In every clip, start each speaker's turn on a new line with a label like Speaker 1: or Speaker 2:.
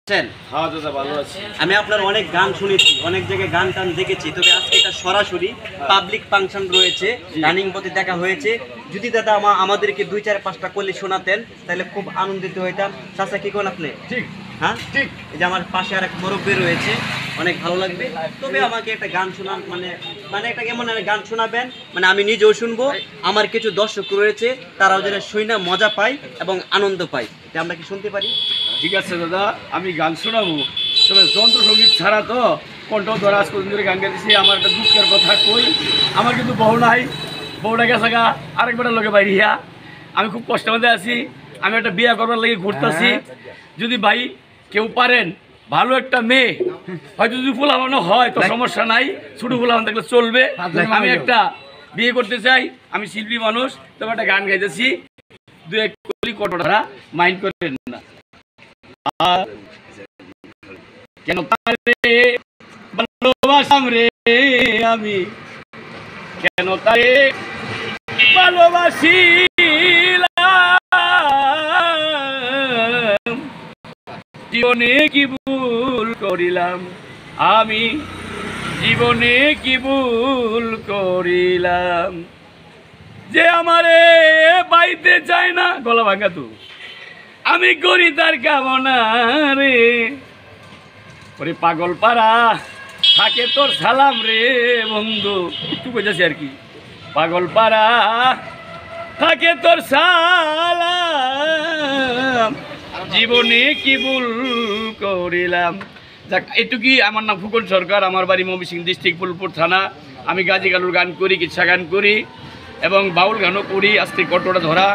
Speaker 1: হ্যাঁ দাদা ভালো আছি।
Speaker 2: আমি আপনার অনেক গান শুনেছি, অনেক জায়গায় গান টান দেখেছি, তবে আজকে এটা সরাসরি পাবলিক ফাংশন রয়েছে, রানিং পথে দেখা হয়েছে। যদি দাদা আমাদেরকে 2-4-5টা কলি শোনাতেন তাহলে খুব আনন্দিত হইতাম। চাচা কি কোন আপনি?
Speaker 1: ঠিক
Speaker 2: হ্যাঁ
Speaker 1: ঠিক।
Speaker 2: এই যে আমার পাশে আর এক মুরব্বি রয়েছে, অনেক ভালো লাগবে। তবে আমাকে একটা গান শোনান, মানে একটা কেমন গান শোনাবেন, মানে আমি নিজেও শুনবো, আমার কিছু দর্শক রয়েছে তারাও যেন শুনে মজা পায় এবং আনন্দ পায়। আমরা কি শুনতে পারি?
Speaker 1: ঠিক আছে দাদা, আমি গান শোনাবো, তবে যন্ত্রসঙ্গীত ছাড়া তো কণ্ঠ ধরা আজ কদিন ধরে গান গাইতেছি। আমার একটা দুঃখের কথা কই, আমার কিন্তু বউ নাই, বউটা গেছে গা আরেকবার লোকে বাইরিয়া। আমি খুব কষ্টের মধ্যে আছি, আমি একটা বিয়ে করবার লাগে ঘুরতেছি। যদি ভাই কেউ পারেন, ভালো একটা মেয়ে হয়তো যদি ফুলাবানো হয় তো সমস্যা নাই, ছোটো ফুলাবান থাকলে চলবে। আমি একটা বিয়ে করতে চাই, আমি শিল্পী মানুষ, তবে একটা গান গাইতেছি, 2-1 কলি কটরা মাইন্ড করেন না। কেন তারে ভালোবাসাম রে আমি, কেন তারে ভালোবাসিলাম, জীবনে কি ভুল করিলাম আমি, জীবনে কি ভুল করিলাম, যে আমারে পাইতে চায় না। গলা ভাঙা তো আমি করি তার কামনা রে, ওরে পাগল পাড়া থাকে তোর সালাম রে বন্ধু, একটু বোঝাছি আর কি। পাগল পাড়া থাকে তোর সালাম, জীবনে কি ভুল করিলাম। যাক, এটুকুই। আমার নাম ফুকন সরকার, আমার বাড়ি ময়মনসিংহ ডিস্ট্রিক্ট ফুলপুর থানা। আমি গাজী গালুর গান করি, কিচ্ছা গান করি এবং বাউল গানও করি। আজকে কটটা ধরা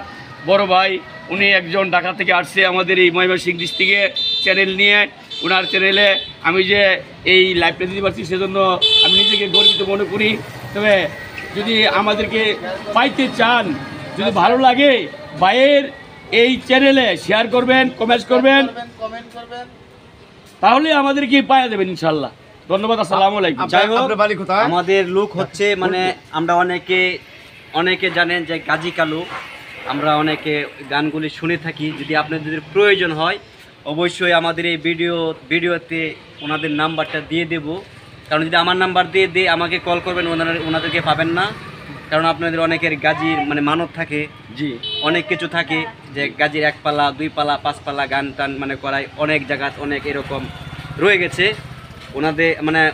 Speaker 1: বড় ভাই, উনি একজন ঢাকা থেকে আসছে আমাদের এই ময়মনসিংহ ডিস্ট্রিক্টে চ্যানেল নিয়ে। ওনার চ্যানেলে আমি যে এই লাইভটা দিতে পারছি সেজন্য আমি নিজেকে গর্বিত মনে করি। তবে যদি আমাদেরকে পাইতে চান, যদি ভালো লাগে, ভাইয়ের এই চ্যানেলে শেয়ার করবেন, কমেন্ট করবেন, তাহলে আমাদেরকে পাওয়া যাবেন ইনশাল্লাহ। ধন্যবাদ, আসসালামু আলাইকুম।
Speaker 2: যাই হোক, আমাদের লোক হচ্ছে মানে আমরা অনেকে জানেন যে গাজী কালু, আমরা অনেকে গানগুলি শুনে থাকি। যদি আপনাদের প্রয়োজন হয় অবশ্যই আমাদের এই ভিডিওতে ওনাদের নাম্বারটা দিয়ে দেব। কারণ যদি আমার নাম্বার দিয়ে আমাকে কল করবেন, ওনাদেরকে পাবেন না। কারণ আপনাদের অনেকের গাজীর মানে মানত থাকে,
Speaker 1: জি,
Speaker 2: অনেক কিছু থাকে যে গাজীর 1 পালা 2 পালা 5 পালা গান টান মানে করায়, অনেক জায়গা অনেক এরকম রয়ে গেছে।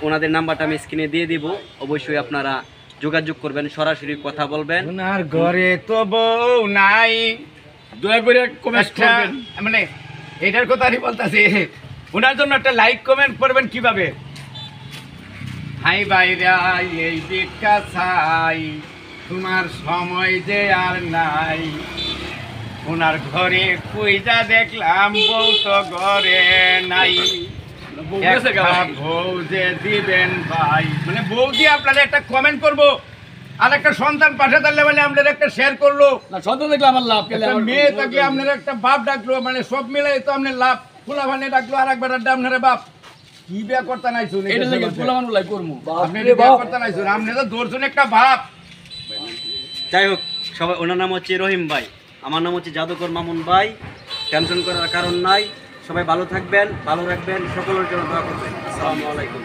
Speaker 2: ওনাদের নাম্বারটা আমি স্ক্রিনে দিয়ে দিব, অবশ্যই আপনারা যোগাযোগ করবেন, সরাসরি কথা বলবেন।
Speaker 3: ওনার ঘরে তো বউ নাই,
Speaker 1: দয়া করে কমেন্ট করবেন।
Speaker 3: মানে এটার কথা আমি বলতেছি, ওনার জন্য একটা লাইক কমেন্ট করবেন। কিভাবে? হাই বাইরা এই ভিক্ষা চাই, তোমার সময় যে আর নাই, ওনার ঘরে কুইজা দেখলাম বউ তো ঘরে নাই, বউ যে দিবেন ভাই। মানে বউ দিয়ে আপনারা একটা কমেন্ট করবো, আর একটা সন্তান পাঠাতে মানে আপনার একটা শেয়ার করলো,
Speaker 1: না সন্তান দেখলে আমার লাভ,
Speaker 3: মেয়ে তাকে আপনার একটা বাপ ডাকলো, মানে সব মিলাই তো আপনার লাভ। ফুলা ভানে ডাকলো আর একবার আপনার বাপ কি বিয়া করতে নাই শুনে,
Speaker 1: এটা থেকে ফুলা মানুষ লাই করবো,
Speaker 3: আপনি বিয়া করতে নাই শুনে, আপনি তো ধরছেন একটা বাপ।
Speaker 2: যাই হোক, সবাই, ওনার নাম হচ্ছে রহিম ভাই, আমার নাম হচ্ছে জাদুকর মামুন ভাই। টেনশন করার কারণ নাই, সবাই ভালো থাকবেন, ভালো রাখবেন, সকলের জন্য দোয়া করবেন। আসসালামু আলাইকুম।